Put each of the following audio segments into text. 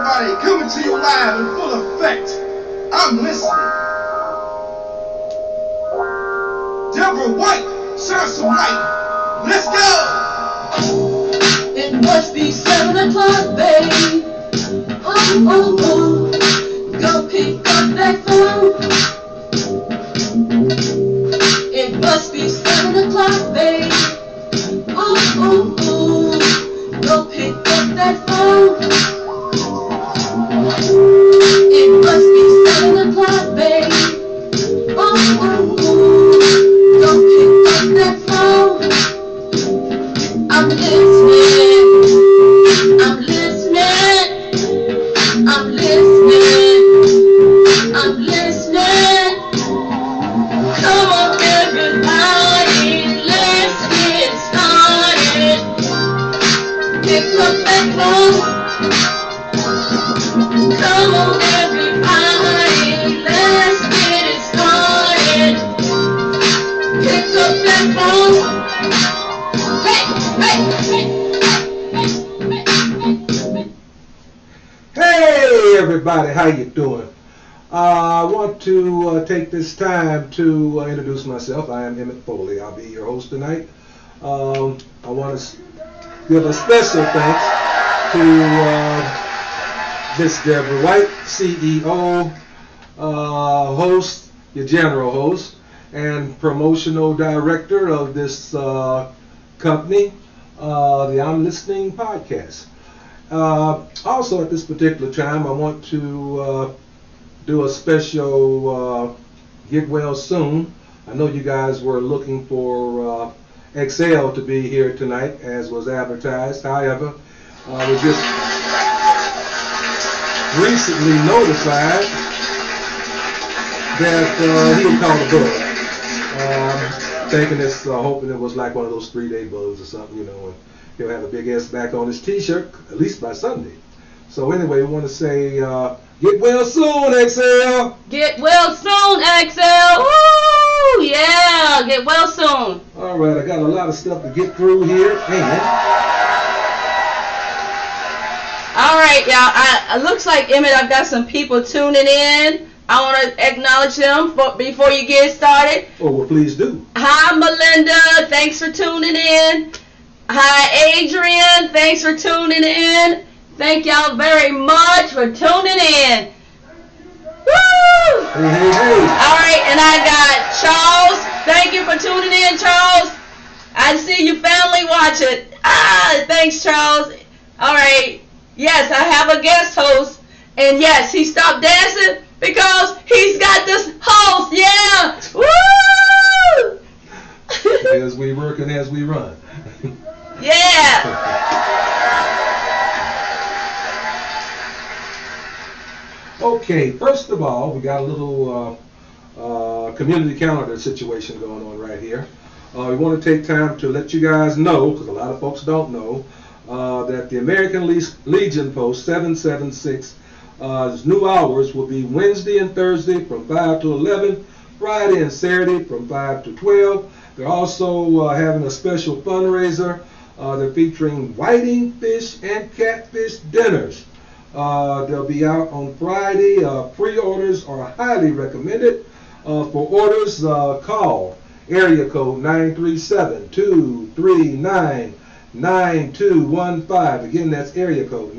everybody, coming to you live in full effect. I'm listening. Deborah White, shine some light. Let's go. It must be 7 o'clock, baby. Oh, oh, oh. Go pick up that phone. It must be 7 o'clock, baby. Oh, oh, oh. Go pick up that phone. It must be 7 o'clock, baby. Oh, oh, oh. Go pick up that phone. I'm listening. I'm listening. I'm listening. I'm listening. Come on, everybody, let's get started. Pick up that phone. Come on, everybody, let's get it started. Pick up that phone. Hey, hey, hey, hey, hey, hey. Hey everybody, how you doing? I want to take this time to introduce myself. I am Emmett Foley. I'll be your host tonight. I want to give a special thanks to Miss Deborah White, CEO, host, your general host, and promotional director of this company, the I'm Listening podcast. Also at this particular time, I want to do a special get well soon. I know you guys were looking for XL to be here tonight, as was advertised. However, we just recently notified that he had called a bug. Thinking it's, hoping it was like one of those 3-day bugs or something, you know, and he'll have a big S back on his t-shirt, at least by Sunday. So anyway, we want to say, get well soon, XL. Get well soon, XL. Woo! Yeah, get well soon. All right, I got a lot of stuff to get through here, and all right, y'all. It looks like, Emmett, I've got some people tuning in. I want to acknowledge them before you get started. oh, well, please do. Hi, Melinda. Thanks for tuning in. Hi, Adrian. Thanks for tuning in. Thank y'all very much for tuning in. Woo! Hey, hey, hey. All right, and I got Charles. Thank you for tuning in, Charles. I see you family watching. Thanks, Charles. All right. Yes, I have a guest host. And yes, he stopped dancing because he's got this host. Yeah. Woo! As we work and as we run. Yeah. Okay, first of all, we got a little community calendar situation going on right here. We want to take time to let you guys know, because a lot of folks don't know, that the American Legion Post 776 new hours will be Wednesday and Thursday from 5 to 11, Friday and Saturday from 5 to 12. They're also having a special fundraiser. They're featuring whiting, fish, and catfish dinners. They'll be out on Friday. Pre-orders are highly recommended. For orders, call area code 937-239-9215. Again, that's area code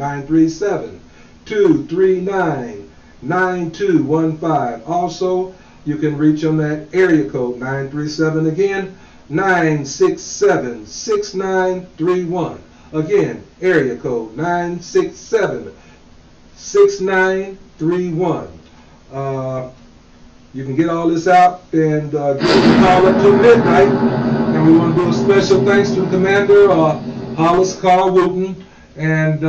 937-239-9215. Also, you can reach them at area code 937 again, 967-6931. Again, area code 967-6931. You can get all this out and give us a call up to midnight. And we want to do a special thanks to Commander Hollis Carl Wooten. And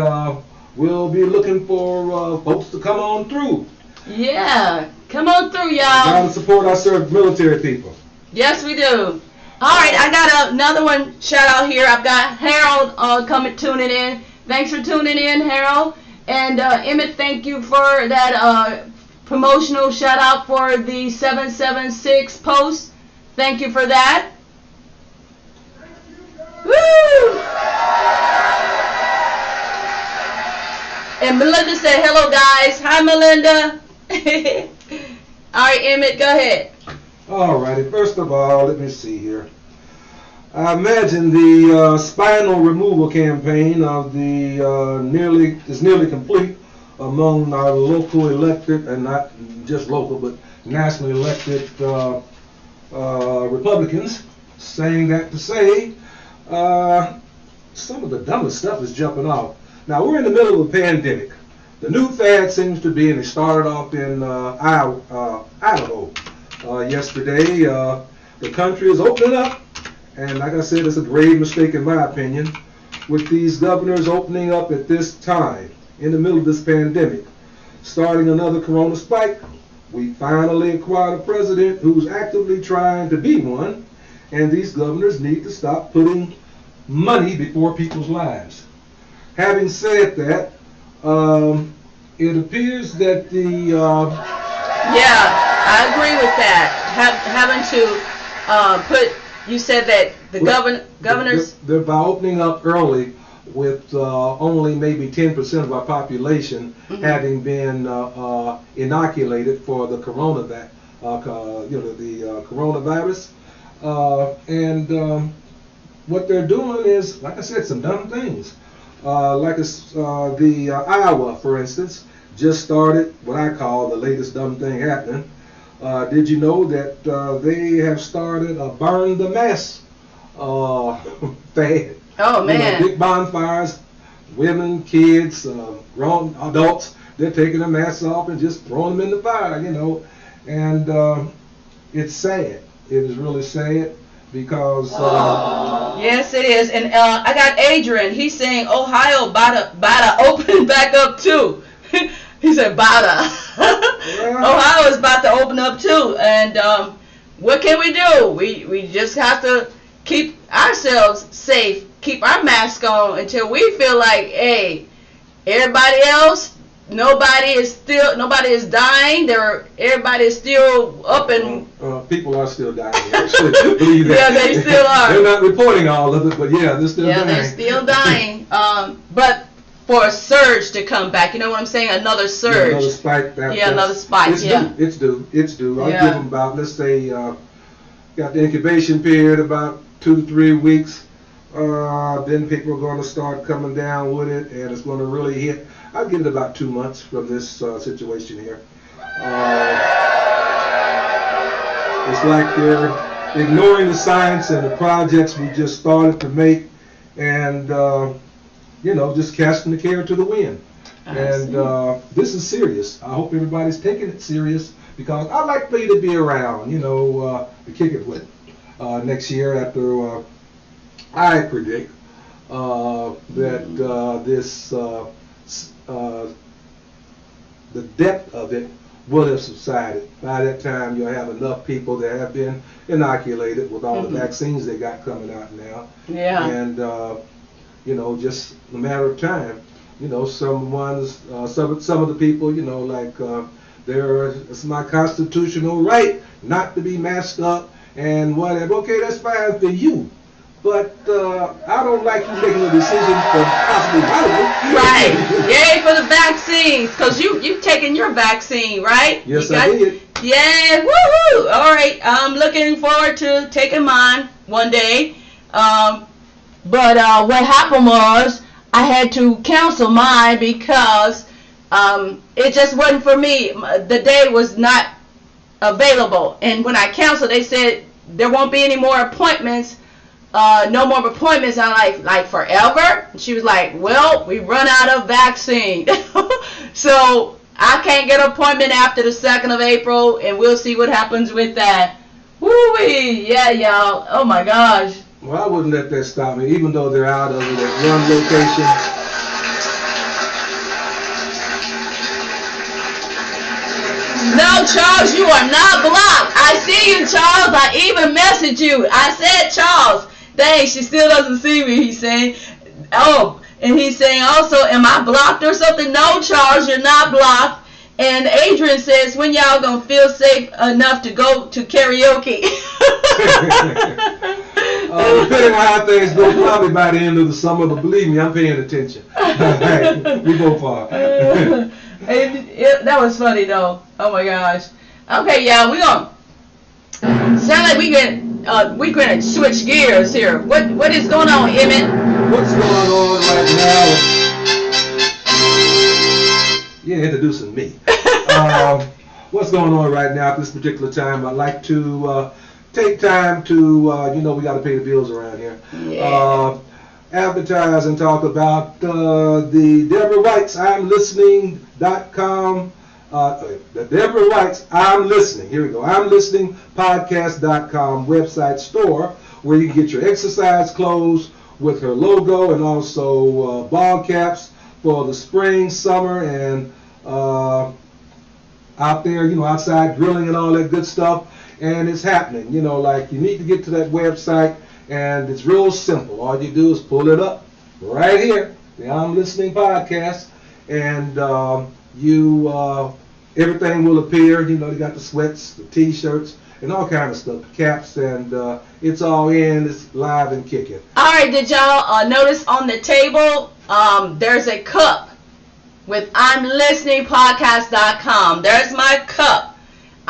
we'll be looking for folks to come on through. Yeah. Come on through, y'all. Got to support our military people. Yes, we do. All right, I got another one shout out here. I've got Harold tuning in. Thanks for tuning in, Harold. And Emmett, thank you for that promotional shout out for the 776 post. Thank you for that. Woo! And Melinda said, hello, guys. Hi, Melinda. All right, Emmett, go ahead. All righty. First of all, let me see here. I imagine the spinal removal campaign of the is nearly complete among our local elected, and not just local, but nationally elected Republicans. Saying that to say, some of the dumbest stuff is jumping off. Now, we're in the middle of a pandemic. The new fad seems to be, and it started off in Idaho yesterday. The country is opening up, and like I said, it's a grave mistake in my opinion, with these governors opening up at this time, in the middle of this pandemic, starting another corona spike. We finally acquired a president who's actively trying to be one, and these governors need to stop putting money before people's lives. Having said that, it appears that the yeah, I agree with that. Having to put, you said that the governors. They're by opening up early, with only maybe 10% of our population having been inoculated for the coronavirus, and what they're doing is, like I said, some dumb things. Iowa, for instance, just started what I call the latest dumb thing happening. Did you know that they have started a burn the mask fad? Oh, man. Big bonfires, women, kids, grown adults, they're taking their masks off and just throwing them in the fire, and it's sad. It is really sad, because yes, it is. And I got Adrian. He's saying Ohio about to open back up too. He said Ohio is about to open up too. And what can we do? We just have to keep ourselves safe, keep our mask on until we feel like, hey, everybody else, nobody is dying. Everybody is still up and. People are still dying. Actually, believe that. Yeah, they still are. They're not reporting all of it, but yeah, they're still dying. Yeah, they're still dying. But for a surge to come back, you know what I'm saying? Another surge. Yeah, another spike. Another spike. It's due. I'll give them about, let's say, got the incubation period about 2 to 3 weeks. Then people are going to start coming down with it, and it's going to really hit. I'll give it about 2 months from this situation here. It's like they're ignoring the science and the projects we just started to make, and just casting the care to the wind. And this is serious. I hope everybody's taking it serious, because I'd like for you to be around, to kick it with next year, after I predict that the depth of it will have subsided. By that time, you'll have enough people that have been inoculated with all the vaccines they got coming out now. Yeah. And just a matter of time. Some of the people, it's my constitutional right not to be masked up and whatever. Okay, that's fine for you. But I don't like you making a decision for possibly violence. Right. Yay for the vaccines, because you taking your vaccine, right? Yes, I did. Yeah, woohoo! All right, I'm looking forward to taking mine one day. But what happened was I had to cancel mine because it just wasn't for me. The day was not available, and when I canceled, they said there won't be any more appointments. No more appointments. I'm like forever? And she was like, well, we run out of vaccine. So I can't get an appointment after the 2nd of April, and we'll see what happens with that. Woo-wee. Yeah, y'all. Oh, my gosh. Well, I wouldn't let that stop me, even though they're out of it at one location. No, Charles, you are not blocked. I see you, Charles. I even messaged you. I said, Charles. Dang, she still doesn't see me, he's saying. Oh, and he's saying also, am I blocked or something? No, Charles, you're not blocked. And Adrian says, when y'all gonna feel safe enough to go to karaoke? Depending on how things go, probably by the end of the summer, but believe me, I'm paying attention. Alright, we go far. That was funny though. Oh my gosh. Okay, y'all, we gonna sound like we gonna switch gears here. What is going on, Emmett? What's going on right now? Yeah, introducing me. What's going on right now at this particular time? I'd like to take time to, we got to pay the bills around here. Yeah. Advertise and talk about the Deborah White's I'mListening.com. The Deborah White's I'm Listening. Here we go. I'm Listening Podcast.com website store where you can get your exercise clothes with her logo and also ball caps for the spring, summer, and out there, outside grilling and all that good stuff. And it's happening. You need to get to that website, and it's real simple. All you do is pull it up right here, the I'm Listening podcast, and everything will appear. They got the sweats, the t-shirts, and all kind of stuff, caps, and it's all in. It's live and kicking. All right, did y'all notice on the table there's a cup with I'mListeningPodcast.com. There's my cup.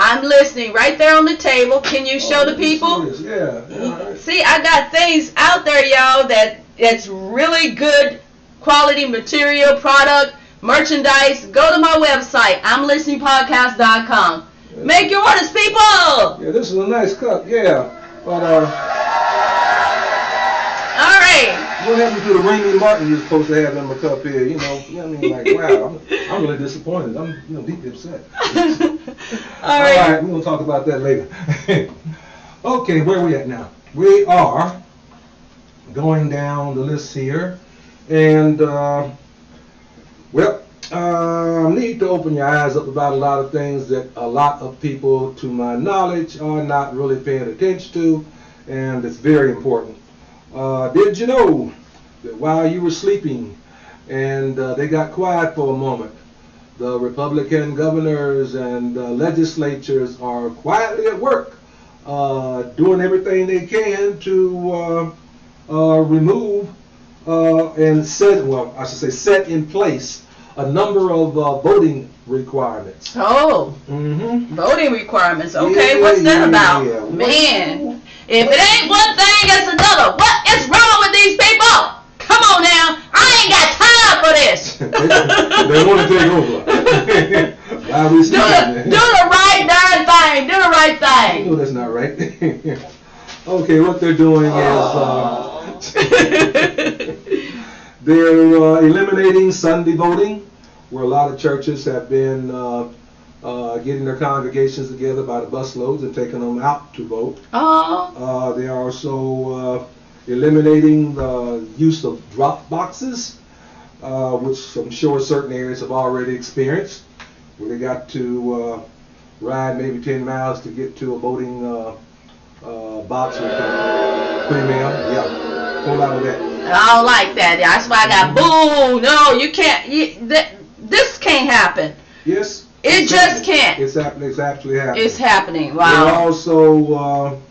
I'm listening right there on the table. Can you show the people? Yeah. Right. See, I got things out there, y'all, that's really good quality material, product, merchandise. Go to my website, I'mListeningPodcast.com. Yeah. Make your orders, people! Yeah, this is a nice cup, yeah. But, all right. what happened to the Remy Martin you were supposed to have in my cup here? Wow, I'm really disappointed. I'm deeply upset. All right. We're going to talk about that later. Okay, where are we at now? We are going down the list here. And, need to open your eyes up about a lot of things that a lot of people, to my knowledge, are not really paying attention to. And it's very important. Did you know that while you were sleeping and they got quiet for a moment, the Republican governors and legislatures are quietly at work doing everything they can to remove and set in place a number of voting requirements. Oh, voting requirements. Okay, what's that about? Yeah. Man, if it ain't one thing, it's another. What is wrong with these people? Come on now, I ain't got time for this. They want to take over. Why we Do the right darn thing. Do the right thing. No, that's not right. Okay, what they're doing is they're eliminating Sunday voting, where a lot of churches have been getting their congregations together by the busloads and taking them out to vote. They are also eliminating the use of drop boxes, which I'm sure certain areas have already experienced, where they got to ride maybe 10 miles to get to a voting box with pre-mail. Yeah, whole lot of that. I don't like that. That's why I got boo. No, you can't. This can't happen. Yes. It just can't. It's happening. It's actually happening. It's happening. They're Wow. also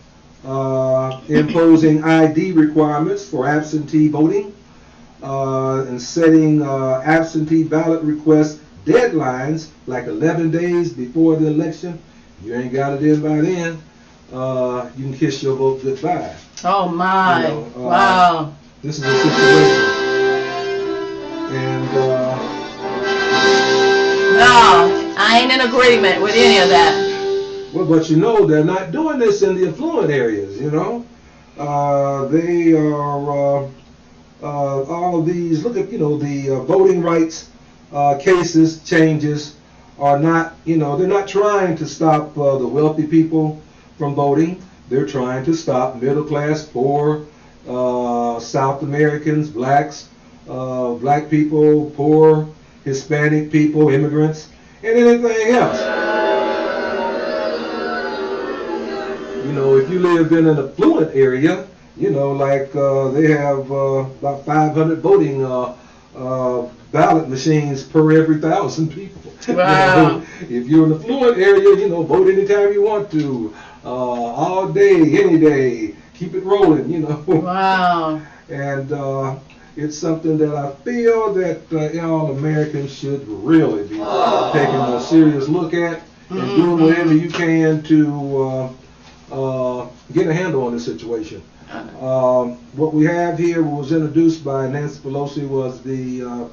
imposing ID requirements for absentee voting and setting absentee ballot request deadlines like 11 days before the election. You ain't got it in by then. You can kiss your vote goodbye. Oh my. You know, Wow. This is a situation. And No, I ain't in agreement with any of that. well, but they're not doing this in the affluent areas. They are all of these. Look at the voting rights cases changes are not. They're not trying to stop the wealthy people from voting. They're trying to stop middle class, poor, South Americans, blacks, black people, poor, Hispanic people, immigrants, and anything else. If you live in an affluent area, they have about 500 voting ballot machines per every 1,000 people. Wow. If you're in an affluent area, vote anytime you want to, all day, any day. keep it rolling, you know. Wow. And it's something that I feel that all Americans should really be taking a serious look at and doing whatever you can to get a handle on the situation. What we have here was introduced by Nancy Pelosi was the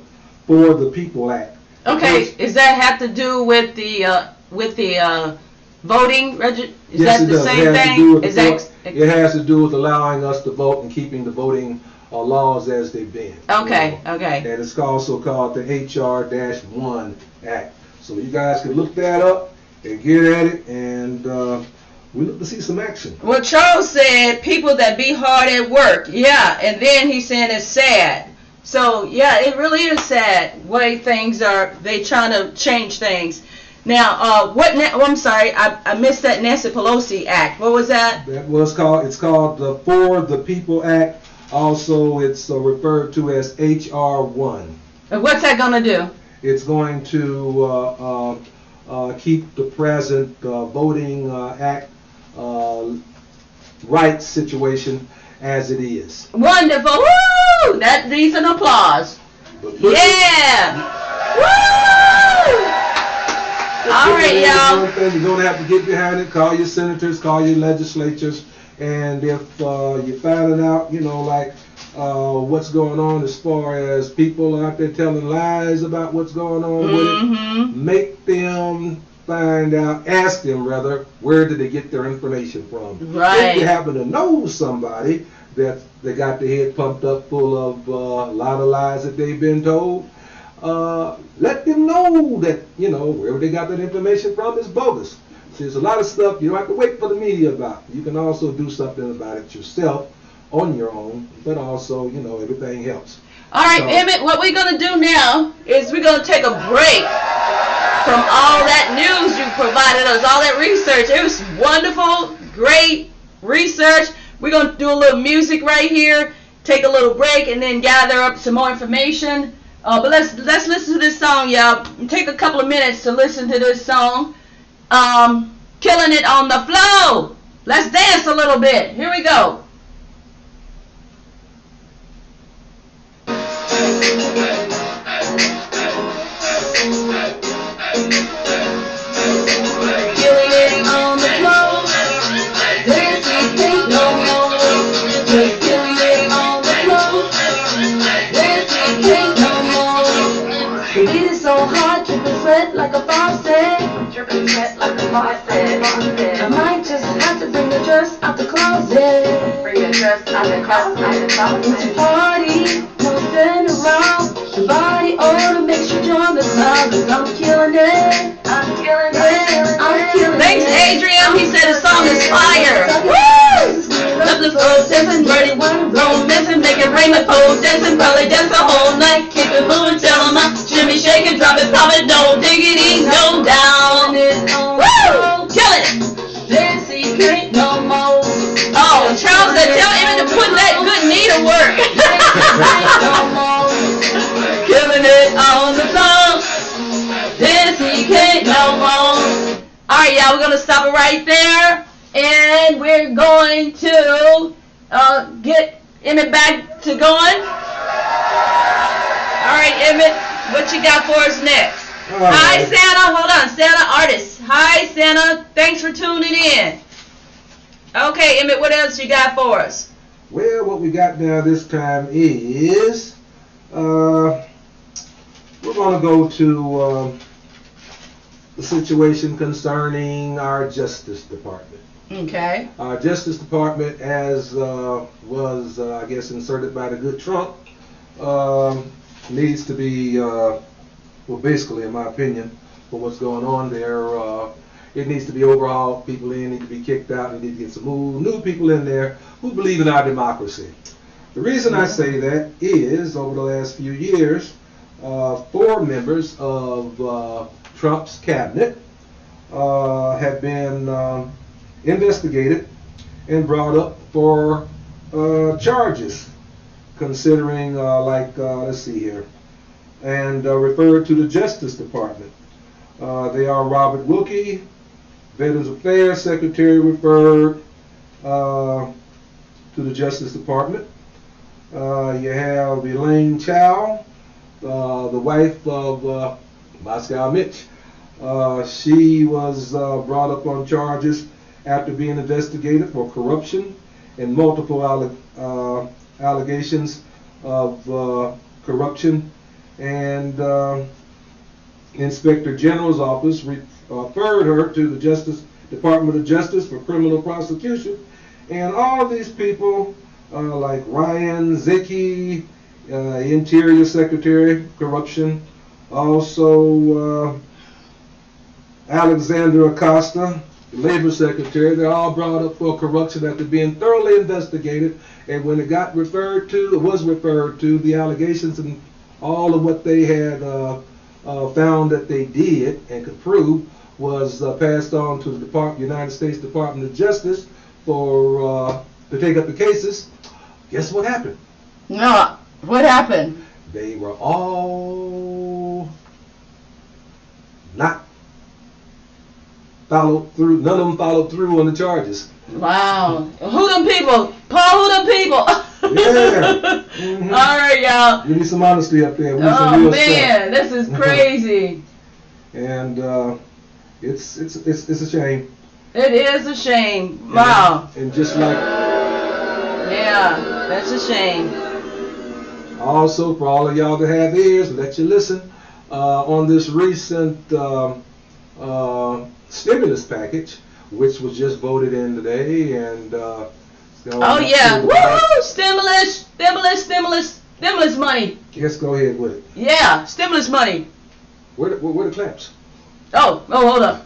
For the People Act. Okay, does that have to do with the voting? Is Yes, that it the does. same It has to thing? do with Is the that it has to do with allowing us to vote and keeping the voting laws as they've been. okay? You know. Okay. And it's also called the HR-1 Act. So you guys can look that up and get at it, and we look to see some action. Well, Charles said people that be hard at work. Yeah, and then he's saying it's sad. So yeah, it really is sad way things are. They trying to change things. Now, I'm sorry, I missed that Nancy Pelosi Act. What was that? That was called. It's called the For the People Act. Also, it's referred to as HR-1. And what's that gonna do? It's going to keep the present voting act rights situation as it is. Wonderful! Woo! That needs an applause. Yeah! Woo! All right, y'all. One thing, you're going to have to get behind it. Call your senators, call your legislatures, and if you're finding out, you know, like what's going on as far as people out there telling lies about what's going on with it, make them find out, ask them rather, where did they get their information from? Right. If you happen to know somebody that they got their head pumped up full of a lot of lies that they've been told, let them know that, you know, wherever they got that information from is bogus. So there's a lot of stuff you don't have to wait for the media about. You can also do something about it yourself on your own, but also, you know, everything helps. All right, So, Emmett, what we're going to do now is we're going to take a break from all that news you provided us, all that research. It was wonderful, great research. We're going to do a little music right here, take a little break, and then gather up some more information. But let's listen to this song, y'all. Take a couple of minutes to listen to this song. Killing It on the Flow. Let's dance a little bit. Here we go. Killing it on the floor. There's nothing no more. Just killing it on the floor. There's nothing no more. We did it so hard, dripping sweat like a faucet. Dripping sweat like a faucet. I might just have to bring the dress out the closet. Bring the dress out the closet. It's a party, no stand around. The body odor makes you join the sound. 'Cause I'm killing it. I'm killing it. I'm killing it. Thanks, Adrian. He said the song is fire. Woo! Love the flow, dancing, ready, romancing, make it rain, the pole, dancing, probably dance the whole night. Keep it moving, tell 'em I shimmy, shake it, drop it, pop it, no diggity, no down. Woo! Kill it. Dance, you can't no more. Oh, Charles said, tell him to put that good knee to work. Killing it on the floor. Dance, you can't no more. All right, y'all, we're going to stop it right there. And we're going to get Emmett back to going. All right, Emmett, what you got for us next? Hi, Santa. Hold on. Santa Artist. Hi, Santa. Thanks for tuning in. Okay, Emmett, what else you got for us? Well, what we got now this time is we're going to go to the situation concerning our Justice Department. Okay. Our Justice Department, as was, I guess, inserted by the good Trump, needs to be, well, basically, in my opinion, for what's going on there, it needs to be overhauled. People need to be kicked out. We need to get some new people in there who believe in our democracy. The reason I say that is, over the last few years, 4 members of Trump's cabinet have been investigated and brought up for charges, considering let's see here, and referred to the Justice Department. They are Robert Wilkie, Veterans Affairs Secretary, referred, to the Justice Department. You have Elaine Chow, the wife of Moscow Mitch. She was brought up on charges after being investigated for corruption and multiple allegations of corruption. And Inspector General's office referred her to the Department of Justice for criminal prosecution. And all of these people, like Ryan Zicke, Interior Secretary, corruption. Also, Alexander Acosta, Labor Secretary, they're all brought up for corruption after being thoroughly investigated. And when it was referred to, the allegations and all of what they had found that they did and could prove was passed on to the United States Department of Justice to take up the cases. Guess what happened? No, what happened? They were all not followed through. None of them followed through on the charges. Wow. Who them people? Paul, who them people? Yeah. Mm-hmm. All right, y'all. We need some honesty up there. We need some Oh real man, stuff. this is crazy. And it's a shame. It is a shame. Wow. And just like Yeah, that's a shame. also for all of y'all that have ears, let you listen on this recent stimulus package, which was just voted in today, and Oh yeah, woohoo! Stimulus money. Let's go ahead with it. Yeah, stimulus money. Where the claps? Oh, hold up.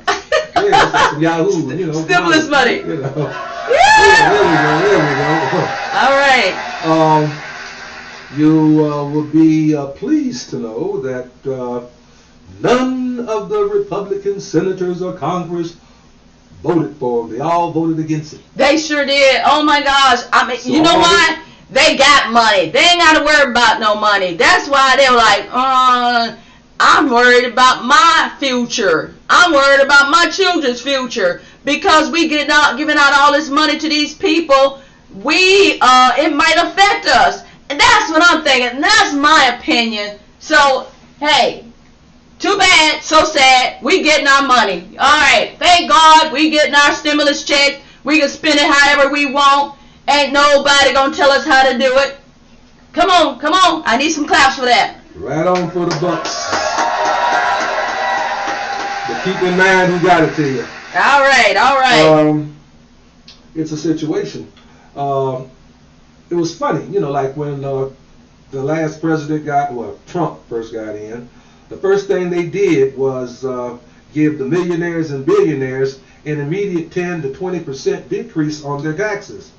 Yeah, that's some Yahoo, you know. Stimulus money. You know. Yeah. There we go. All right. You will be pleased to know that none of the Republican senators or Congress voted for them. They all voted against it. They sure did. Oh my gosh. I mean, So you know why? They got money. They ain't got to worry about no money. That's why they were like, I'm worried about my future. I'm worried about my children's future. Because we giving out all this money to these people, it might affect us. And that's what I'm thinking. That's my opinion. So, hey, too bad, so sad. We getting our money. All right, thank God we getting our stimulus check. We can spend it however we want. Ain't nobody gonna tell us how to do it. Come on. I need some claps for that. Right on for the bucks. But keep in mind who got it to you. All right. It's a situation. It was funny, you know, like when the last president Trump first got in, the first thing they did was give the millionaires and billionaires an immediate 10 to 20% decrease on their taxes,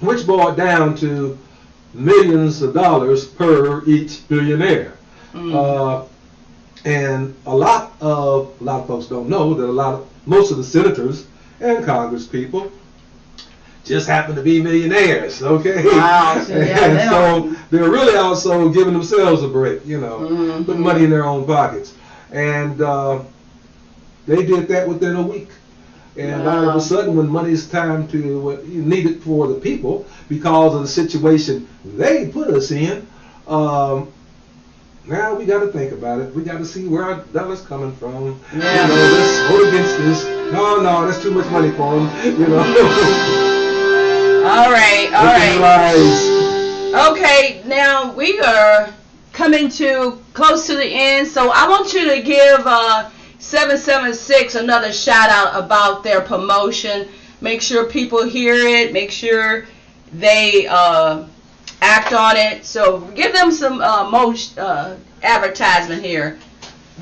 which boiled down to millions of dollars per each billionaire. And a lot of folks don't know that most of the senators and Congress people just happen to be millionaires, okay? Wow. And so they're really also giving themselves a break, you know, putting money in their own pockets. And they did that within a week. And all of a sudden, when money's time to need it for the people, because of the situation they put us in, now we got to think about it. We got to see where our dollar's coming from. Yeah. You know, let's vote against this. No, that's too much money for them. You know. All right. Okay, now we are coming close to the end, so I want you to give 776 another shout out about their promotion. Make sure people hear it. Make sure they act on it. So give them some advertisement here.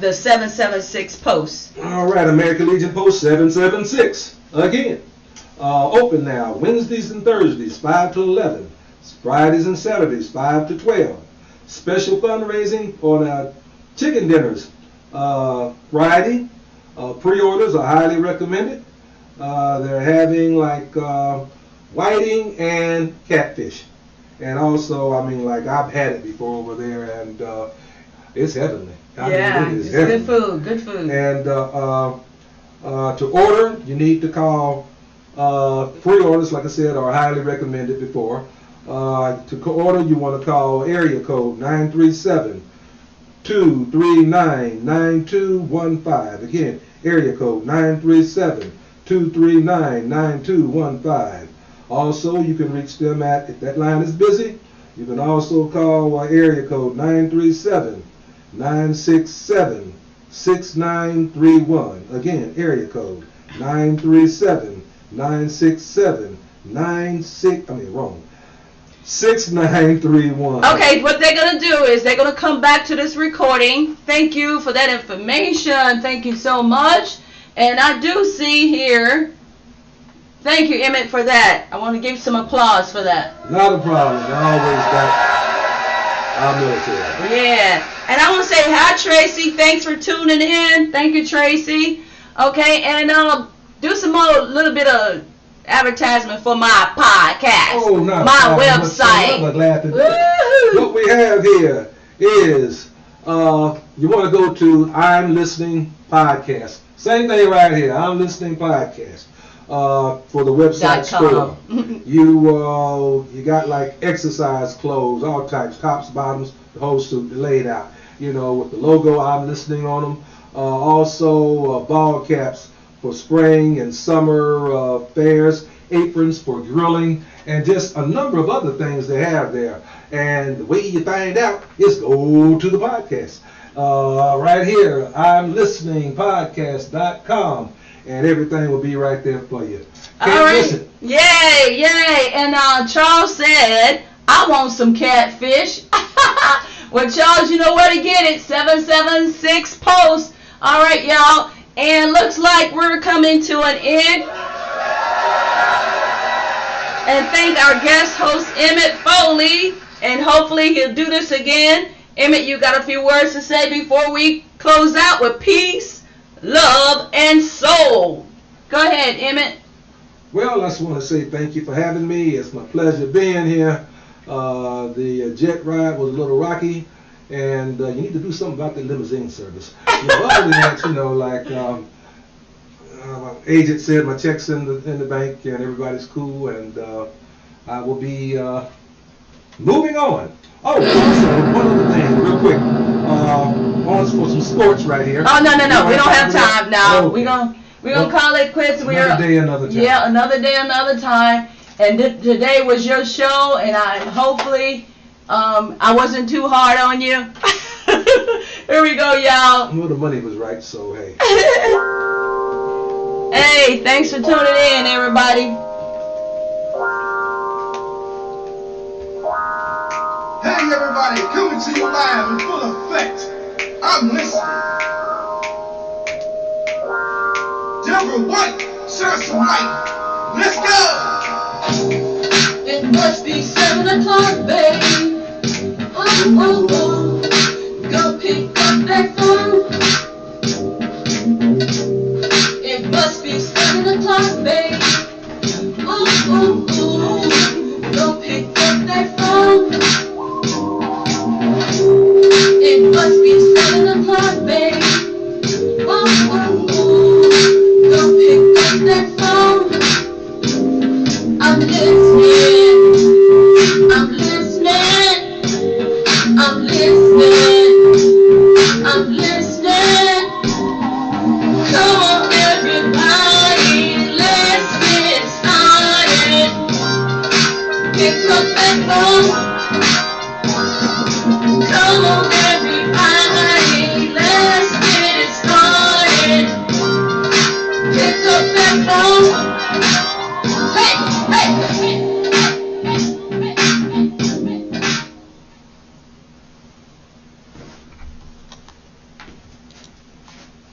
The 776 Post. All right, American Legion Post 776 again. Open now, Wednesdays and Thursdays, 5 to 11. Fridays and Saturdays, 5 to 12. Special fundraising for the chicken dinners. Friday, pre-orders are highly recommended. They're having like whiting and catfish. And also, I mean, like I've had it before over there, and it's heavenly. I mean, it is heavenly. Good food. And to order, you need to call Pre-orders, like I said, are highly recommended before. To order, you want to call area code 937-239-9215. Again, area code 937-239-9215. Also, you can reach them at, if that line is busy, you can also call area code 937-967-6931. Again, area code 6931. Okay, what they're going to do is they're going to come back to this recording. Thank you for that information. Thank you so much. And I do see here, thank you, Emmett, for that. I want to give some applause for that. Not a problem. I always got our military. Yeah. And I want to say hi, Tracy. Thanks for tuning in. Thank you, Tracy. Okay, and do some more little bit of advertisement for my podcast, my website. I'm glad to do it. What we have here is you want to go to I'm Listening Podcast. Same thing right here. I'm Listening Podcast for the website store. You got like exercise clothes, all types, tops, bottoms, the whole suit laid out. You know, with the logo I'm Listening on them. Also ball caps for spring and summer fairs, aprons for grilling, and just a number of other things they have there. And the way you find out is go to the podcast. Right here, I'm listening podcast.com, and everything will be right there for you. All right. Listen. Yay, yay. And Charles said, I want some catfish. Well, Charles, you know where to get it. 776 Post. All right, y'all. And looks like we're coming to an end. And thank our guest host, Emmett Foley. And hopefully he'll do this again. Emmett, you got a few words to say before we close out with peace, love, and soul. Go ahead, Emmett. Well, I just want to say thank you for having me. It's my pleasure being here. The jet ride was a little rocky. And you need to do something about the limousine service. You know, other than that, you know, like my agent said, my check's in the bank and everybody's cool, and I will be moving on. Oh, also, one other thing, real quick. On for some sports right here. Oh, no. We don't have time now. Okay. We're gonna call it quits. Another day, another time. Yeah, another day, another time. And today was your show, and hopefully I wasn't too hard on you. Here we go, y'all. Well, the money was right, so hey. Hey, thanks for tuning in, everybody. Hey, everybody, coming to you live in full effect. I'm listening. Deborah White, shine some light. Let's go. It must be 7 o'clock, baby. Oh. Go pick up that phone. It must be 7 o'clock, baby. Oh. Go pick up that phone. It must be 7 o'clock, baby. Oh. Go pick up that phone. I'm listening. I'm listening. I'm listening. I'm listening. Come on, everybody, let's get started. Pick up that phone. Come on, everybody, let's get it started. Pick up that phone.